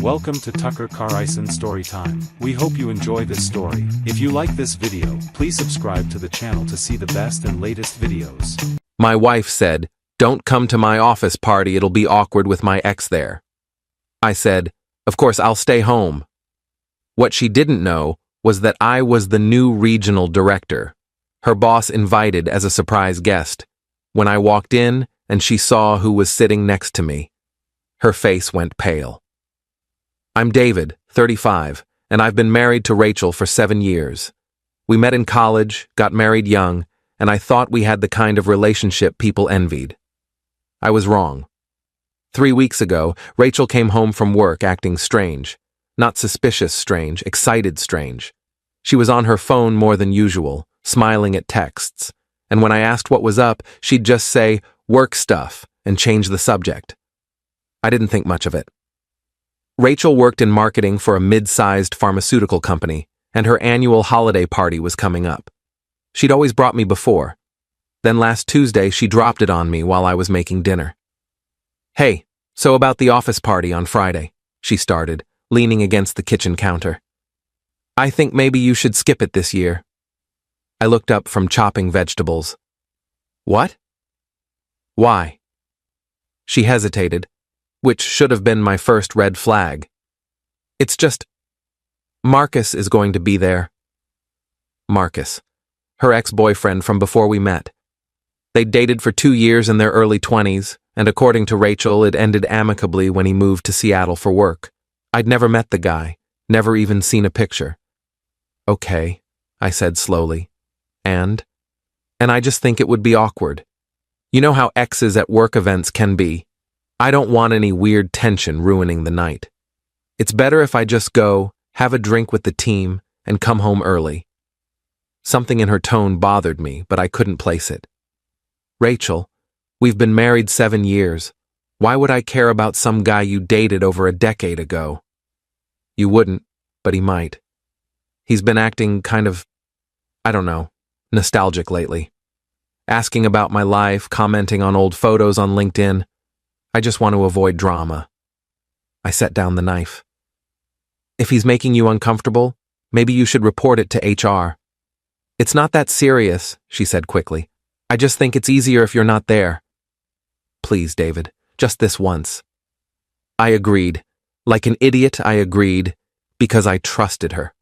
Welcome to Tucker Carlson Storytime. We hope you enjoy this story. If you like this video, please subscribe to the channel to see the best and latest videos. My wife said, "Don't come to my office party, it'll be awkward with my ex there." I said, "Of course I'll stay home." What she didn't know was that I was the new regional director, her boss invited as a surprise guest. When I walked in and she saw who was sitting next to me, her face went pale. I'm David, 35, and I've been married to Rachel for 7 years. We met in college, got married young, and I thought we had the kind of relationship people envied. I was wrong. 3 weeks ago, Rachel came home from work acting strange. Not suspicious strange, excited strange. She was on her phone more than usual, smiling at texts, and when I asked what was up, she'd just say, "Work stuff," and change the subject. I didn't think much of it. Rachel worked in marketing for a mid-sized pharmaceutical company, and her annual holiday party was coming up. She'd always brought me before. Then last Tuesday, she dropped it on me while I was making dinner. "Hey, so about the office party on Friday," she started, leaning against the kitchen counter. "I think maybe you should skip it this year." I looked up from chopping vegetables. "What?" "Why?" She hesitated, which should have been my first red flag. "It's just, Marcus is going to be there." Marcus, her ex-boyfriend from before we met. They'd dated for 2 years in their early 20s, and according to Rachel, it ended amicably when he moved to Seattle for work. I'd never met the guy, never even seen a picture. "Okay," I said slowly. And I just think it would be awkward. You know how exes at work events can be. I don't want any weird tension ruining the night. It's better if I just go, have a drink with the team, and come home early. Something in her tone bothered me, but I couldn't place it. "Rachel, we've been married 7 years. Why would I care about some guy you dated over a decade ago?" "You wouldn't, but he might. He's been acting kind of, I don't know, nostalgic lately. Asking about my life, commenting on old photos on LinkedIn. I just want to avoid drama." I set down the knife. "If he's making you uncomfortable, maybe you should report it to HR." "It's not that serious," she said quickly. "I just think it's easier if you're not there." "Please, David, just this once." I agreed. Like an idiot, I agreed, because I trusted her.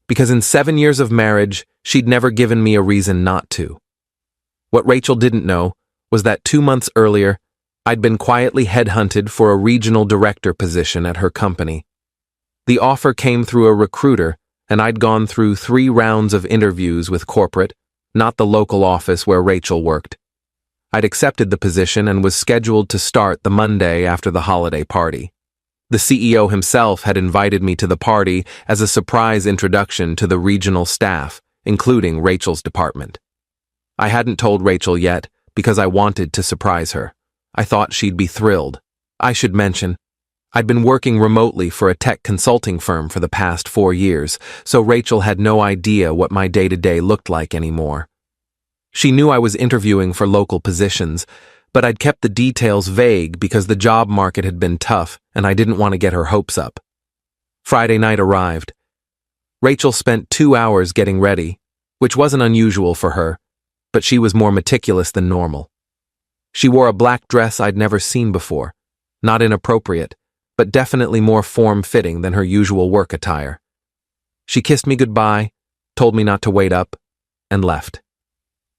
Because in 7 years of marriage, she'd never given me a reason not to. What Rachel didn't know was that 2 months earlier, I'd been quietly headhunted for a regional director position at her company. The offer came through a recruiter, and I'd gone through 3 rounds of interviews with corporate, not the local office where Rachel worked. I'd accepted the position and was scheduled to start the Monday after the holiday party. The CEO himself had invited me to the party as a surprise introduction to the regional staff, including Rachel's department. I hadn't told Rachel yet because I wanted to surprise her. I thought she'd be thrilled. I should mention, I'd been working remotely for a tech consulting firm for the past 4 years, so Rachel had no idea what my day-to-day looked like anymore. She knew I was interviewing for local positions, but I'd kept the details vague because the job market had been tough and I didn't want to get her hopes up. Friday night arrived. Rachel spent 2 hours getting ready, which wasn't unusual for her, but she was more meticulous than normal. She wore a black dress I'd never seen before, not inappropriate, but definitely more form-fitting than her usual work attire. She kissed me goodbye, told me not to wait up, and left.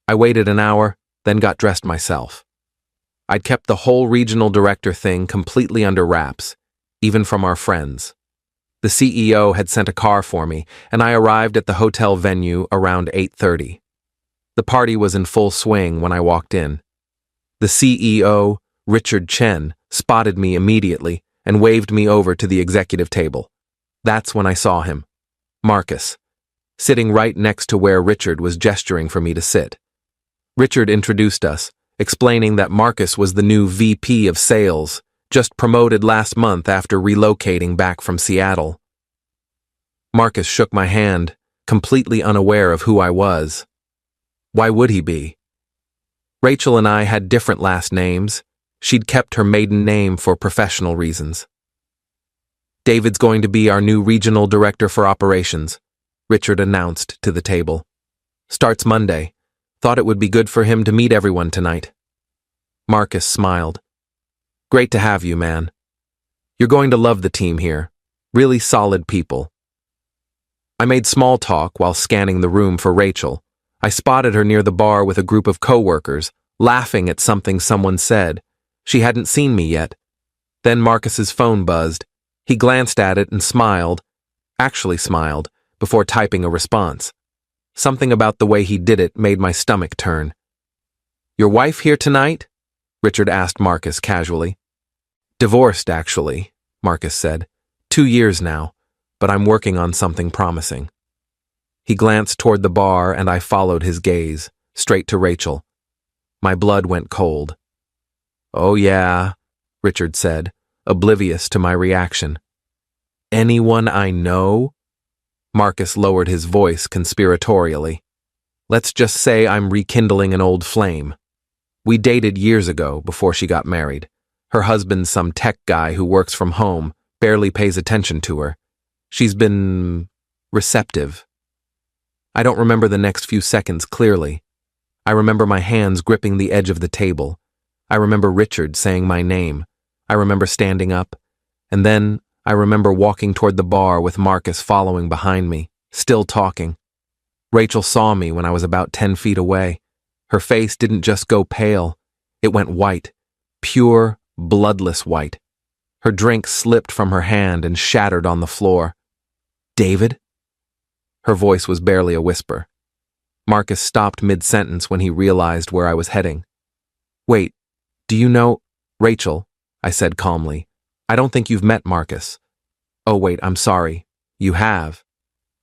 I waited an hour, then got dressed myself. I'd kept the whole regional director thing completely under wraps, even from our friends. The CEO had sent a car for me, and I arrived at the hotel venue around 8:30. The party was in full swing when I walked in. The CEO, Richard Chen, spotted me immediately and waved me over to the executive table. That's when I saw him, Marcus, sitting right next to where Richard was gesturing for me to sit. Richard introduced us, explaining that Marcus was the new VP of Sales, just promoted last month after relocating back from Seattle. Marcus shook my hand, completely unaware of who I was. Why would he be? Rachel and I had different last names. She'd kept her maiden name for professional reasons. David's going to be our new regional director for operations, Richard announced to the table. Starts Monday. Thought it would be good for him to meet everyone tonight. Marcus smiled. Great to have you, man. You're going to love the team here. Really solid people. I made small talk while scanning the room for Rachel. I spotted her near the bar with a group of coworkers, laughing at something someone said. She hadn't seen me yet. Then Marcus's phone buzzed. He glanced at it and smiled, before typing a response. Something about the way he did it made my stomach turn. Your wife here tonight? Richard asked Marcus casually. Divorced, actually, Marcus said. 2 years now, but I'm working on something promising. He glanced toward the bar and I followed his gaze, straight to Rachel. My blood went cold. Oh yeah, Richard said, oblivious to my reaction. Anyone I know? Marcus lowered his voice conspiratorially. Let's just say I'm rekindling an old flame. We dated years ago before she got married. Her husband's some tech guy who works from home, barely pays attention to her. She's been receptive. I don't remember the next few seconds clearly. I remember my hands gripping the edge of the table. I remember Richard saying my name. I remember standing up. And then I remember walking toward the bar with Marcus following behind me, still talking. Rachel saw me when I was about 10 feet away. Her face didn't just go pale. It went white, pure, bloodless white. Her drink slipped from her hand and shattered on the floor. David? Her voice was barely a whisper. Marcus stopped mid-sentence when he realized where I was heading. Wait, do you know... Rachel, I said calmly. I don't think you've met Marcus. Oh wait, I'm sorry. You have.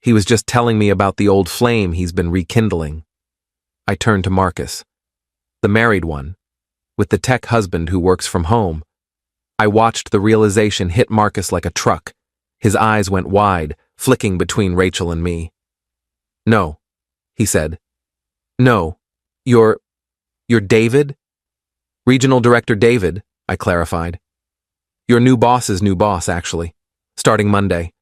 He was just telling me about the old flame he's been rekindling. I turned to Marcus. The married one, with the tech husband who works from home. I watched the realization hit Marcus like a truck. His eyes went wide, flicking between Rachel and me. No, he said. No, you're David? Regional Director David, I clarified. Your new boss's new boss, actually, starting Monday.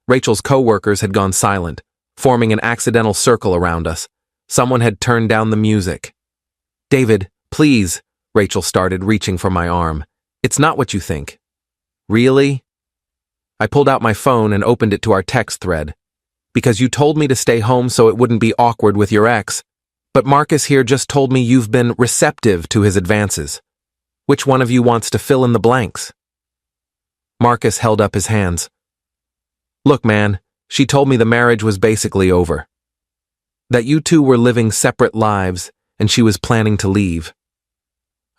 Rachel's co-workers had gone silent, forming an accidental circle around us. Someone had turned down the music. David, please, Rachel started, reaching for my arm. It's not what you think. Really? I pulled out my phone and opened it to our text thread. Because you told me to stay home so it wouldn't be awkward with your ex. But Marcus here just told me you've been receptive to his advances. Which one of you wants to fill in the blanks? Marcus held up his hands. Look, man, she told me the marriage was basically over. That you two were living separate lives and she was planning to leave.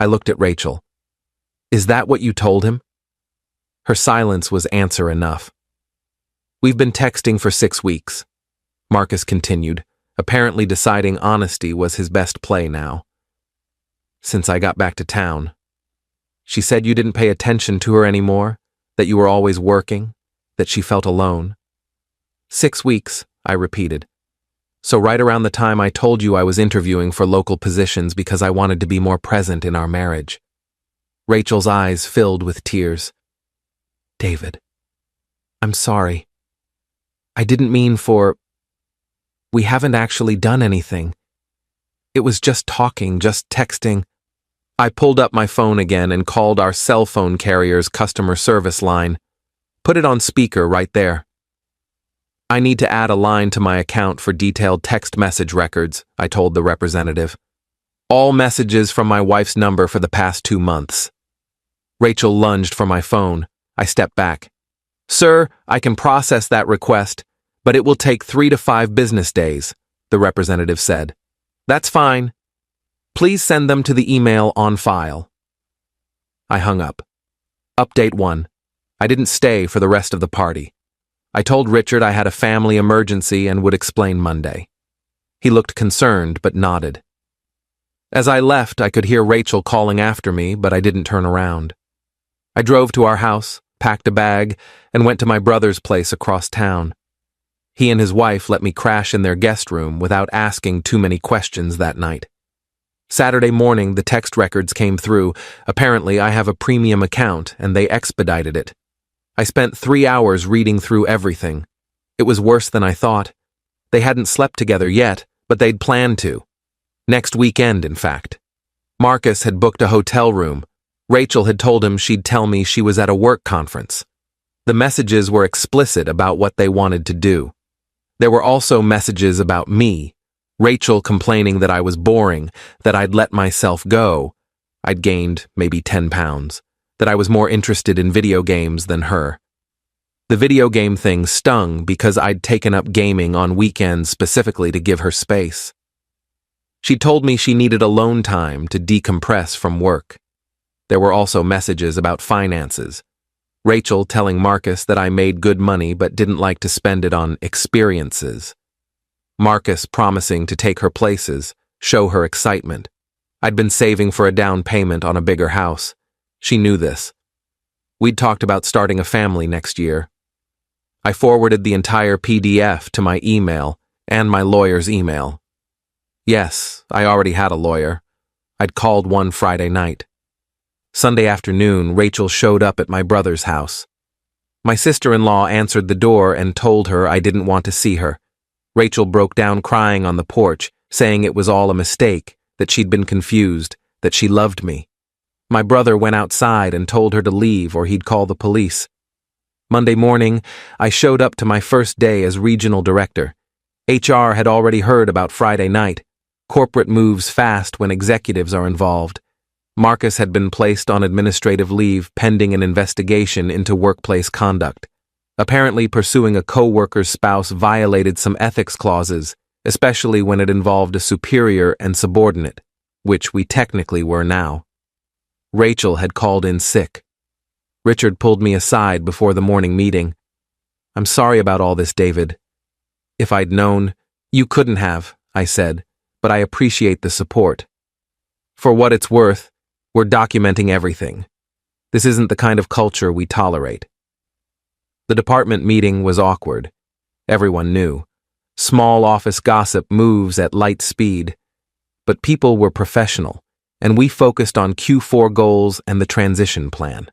I looked at Rachel. Is that what you told him? Her silence was answer enough. We've been texting for 6 weeks, Marcus continued, apparently deciding honesty was his best play now. Since I got back to town. She said you didn't pay attention to her anymore, that you were always working, that she felt alone. 6 weeks, I repeated. So right around the time I told you I was interviewing for local positions because I wanted to be more present in our marriage. Rachel's eyes filled with tears. David, I'm sorry. I didn't mean for... We haven't actually done anything. It was just talking, just texting. I pulled up my phone again and called our cell phone carrier's customer service line. Put it on speaker right there. I need to add a line to my account for detailed text message records, I told the representative. All messages from my wife's number for the past 2 months. Rachel lunged for my phone. I stepped back. Sir, I can process that request, but it will take 3 to 5 business days, the representative said. That's fine. Please send them to the email on file. I hung up. Update 1. I didn't stay for the rest of the party. I told Richard I had a family emergency and would explain Monday. He looked concerned but nodded. As I left, I could hear Rachel calling after me, but I didn't turn around. I drove to our house, packed a bag, and went to my brother's place across town. He and his wife let me crash in their guest room without asking too many questions that night. Saturday morning, the text records came through. Apparently, I have a premium account, and they expedited it. I spent 3 hours reading through everything. It was worse than I thought. They hadn't slept together yet, but they'd planned to. Next weekend, in fact. Marcus had booked a hotel room. Rachel had told him she'd tell me she was at a work conference. The messages were explicit about what they wanted to do. There were also messages about me. Rachel complaining that I was boring, that I'd let myself go. I'd gained maybe 10 pounds. That I was more interested in video games than her. The video game thing stung because I'd taken up gaming on weekends specifically to give her space. She told me she needed alone time to decompress from work. There were also messages about finances. Rachel telling Marcus that I made good money but didn't like to spend it on experiences. Marcus promising to take her places, show her excitement. I'd been saving for a down payment on a bigger house. She knew this. We'd talked about starting a family next year. I forwarded the entire PDF to my email and my lawyer's email. Yes, I already had a lawyer. I'd called one Friday night. Sunday afternoon, Rachel showed up at my brother's house. My sister-in-law answered the door and told her I didn't want to see her. Rachel broke down crying on the porch, saying it was all a mistake, that she'd been confused, that she loved me. My brother went outside and told her to leave or he'd call the police. Monday morning, I showed up to my first day as regional director. HR had already heard about Friday night. Corporate moves fast when executives are involved. Marcus had been placed on administrative leave pending an investigation into workplace conduct. Apparently pursuing a co-worker's spouse violated some ethics clauses, especially when it involved a superior and subordinate, which we technically were now. Rachel had called in sick. Richard pulled me aside before the morning meeting. "I'm sorry about all this, David." "If I'd known." "You couldn't have," I said, "but I appreciate the support. For what it's worth, we're documenting everything. This isn't the kind of culture we tolerate." The department meeting was awkward. Everyone knew. Small office gossip moves at light speed. But people were professional, and we focused on Q4 goals and the transition plan.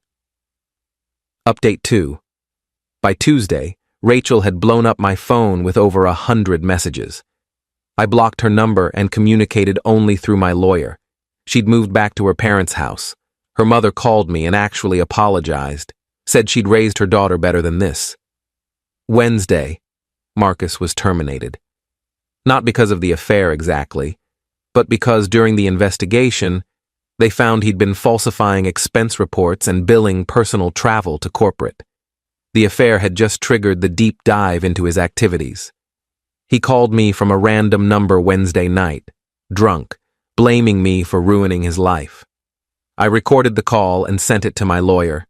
Update 2. By Tuesday, Rachel had blown up my phone with over 100 messages. I blocked her number and communicated only through my lawyer. She'd moved back to her parents' house. Her mother called me and actually apologized, said she'd raised her daughter better than this. Wednesday, Marcus was terminated. Not because of the affair exactly, but because during the investigation, they found he'd been falsifying expense reports and billing personal travel to corporate. The affair had just triggered the deep dive into his activities. He called me from a random number Wednesday night, drunk, blaming me for ruining his life. I recorded the call and sent it to my lawyer.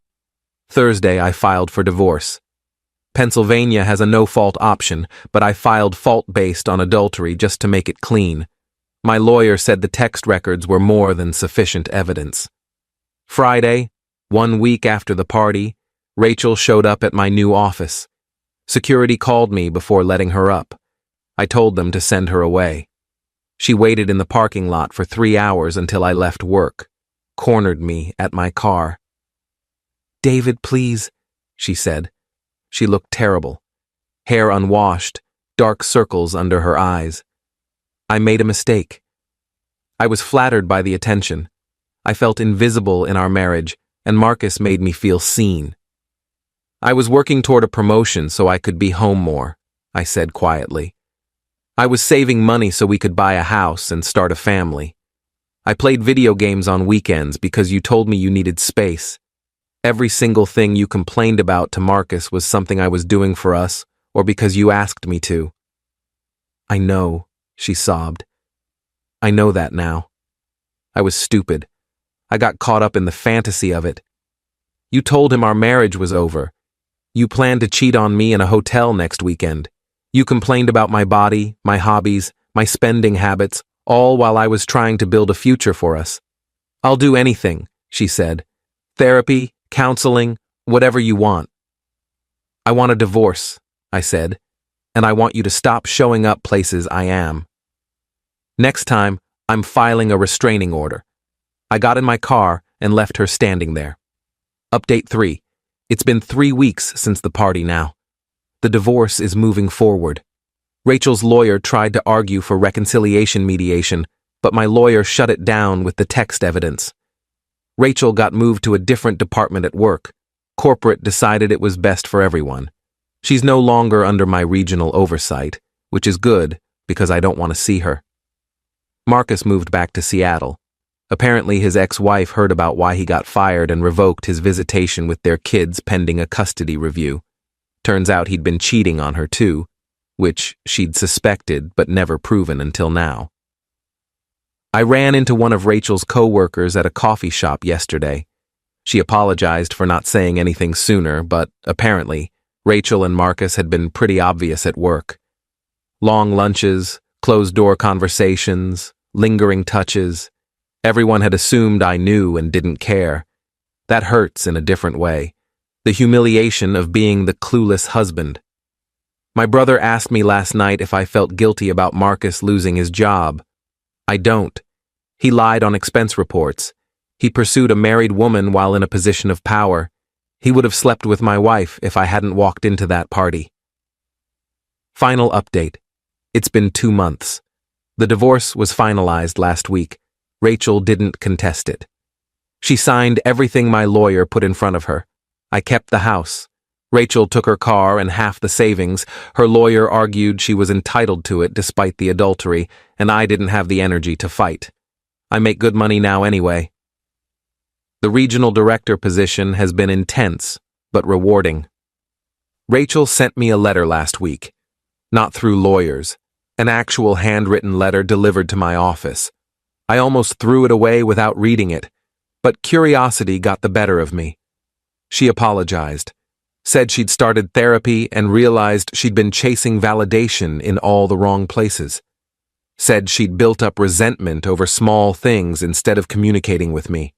Thursday, I filed for divorce. Pennsylvania has a no-fault option, but I filed fault-based on adultery just to make it clean. My lawyer said the text records were more than sufficient evidence. Friday, 1 week after the party, Rachel showed up at my new office. Security called me before letting her up. I told them to send her away. She waited in the parking lot for 3 hours until I left work, cornered me at my car. "David, please," she said. She looked terrible. Hair unwashed, dark circles under her eyes. I made a mistake. I was flattered by the attention. I felt invisible in our marriage, and Marcus made me feel seen. I was working toward a promotion so I could be home more, I said quietly. I was saving money so we could buy a house and start a family. I played video games on weekends because you told me you needed space. Every single thing you complained about to Marcus was something I was doing for us, or because you asked me to. "I know," she sobbed. "I know that now. I was stupid. I got caught up in the fantasy of it. You told him our marriage was over. You planned to cheat on me in a hotel next weekend. You complained about my body, my hobbies, my spending habits, all while I was trying to build a future for us. I'll do anything," she said. "Therapy, counseling, whatever you want." "I want a divorce," I said, "and I want you to stop showing up places I am. Next time, I'm filing a restraining order." I got in my car and left her standing there. Update 3. It's been 3 weeks since the party now. The divorce is moving forward. Rachel's lawyer tried to argue for reconciliation mediation, but my lawyer shut it down with the text evidence. Rachel got moved to a different department at work. Corporate decided it was best for everyone. She's no longer under my regional oversight, which is good because I don't want to see her. Marcus moved back to Seattle. Apparently his ex-wife heard about why he got fired and revoked his visitation with their kids pending a custody review. Turns out he'd been cheating on her too, which she'd suspected but never proven until now. I ran into one of Rachel's co-workers at a coffee shop yesterday. She apologized for not saying anything sooner, but apparently Rachel and Marcus had been pretty obvious at work. Long lunches, closed-door conversations, lingering touches. Everyone had assumed I knew and didn't care. That hurts in a different way. The humiliation of being the clueless husband. My brother asked me last night if I felt guilty about Marcus losing his job. I don't. He lied on expense reports. He pursued a married woman while in a position of power. He would have slept with my wife if I hadn't walked into that party. Final update. It's been 2 months. The divorce was finalized last week. Rachel didn't contest it. She signed everything my lawyer put in front of her. I kept the house. Rachel took her car and half the savings. Her lawyer argued she was entitled to it despite the adultery, and I didn't have the energy to fight. I make good money now anyway. The regional director position has been intense, but rewarding. Rachel sent me a letter last week. Not through lawyers. An actual handwritten letter delivered to my office. I almost threw it away without reading it, but curiosity got the better of me. She apologized, said she'd started therapy and realized she'd been chasing validation in all the wrong places. Said she'd built up resentment over small things instead of communicating with me.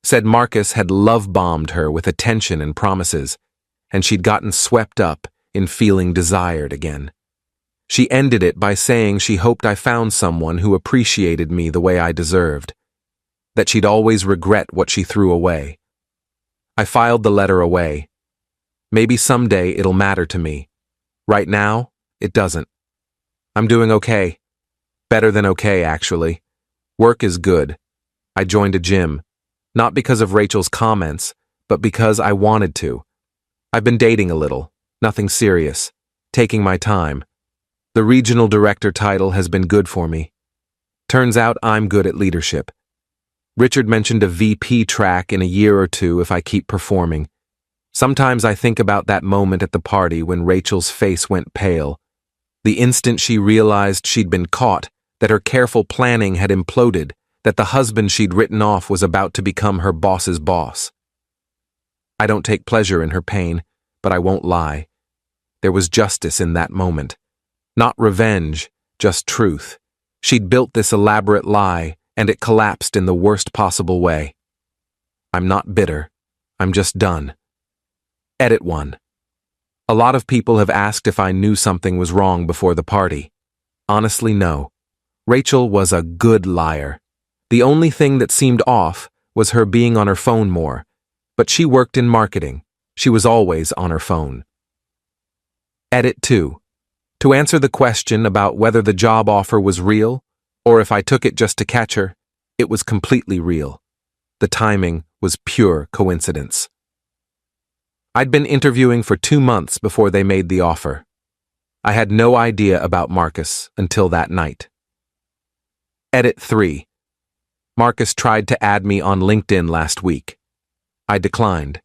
Said Marcus had love-bombed her with attention and promises, and she'd gotten swept up in feeling desired again. She ended it by saying she hoped I found someone who appreciated me the way I deserved, that she'd always regret what she threw away. I filed the letter away. Maybe someday it'll matter to me. Right now, it doesn't. I'm doing okay. Better than okay, actually. Work is good. I joined a gym, not because of Rachel's comments, but because I wanted to. I've been dating a little, nothing serious, taking my time. The regional director title has been good for me. Turns out I'm good at leadership. Richard mentioned a VP track in a year or two if I keep performing. Sometimes I think about that moment at the party when Rachel's face went pale. The instant she realized she'd been caught, that her careful planning had imploded, that the husband she'd written off was about to become her boss's boss. I don't take pleasure in her pain, but I won't lie. There was justice in that moment. Not revenge, just truth. She'd built this elaborate lie, and it collapsed in the worst possible way. I'm not bitter. I'm just done. Edit 1. A lot of people have asked if I knew something was wrong before the party. Honestly, no. Rachel was a good liar. The only thing that seemed off was her being on her phone more. But she worked in marketing. She was always on her phone. Edit 2. To answer the question about whether the job offer was real, or if I took it just to catch her, it was completely real. The timing was pure coincidence. I'd been interviewing for 2 months before they made the offer. I had no idea about Marcus until that night. Edit 3. Marcus tried to add me on LinkedIn last week. I declined.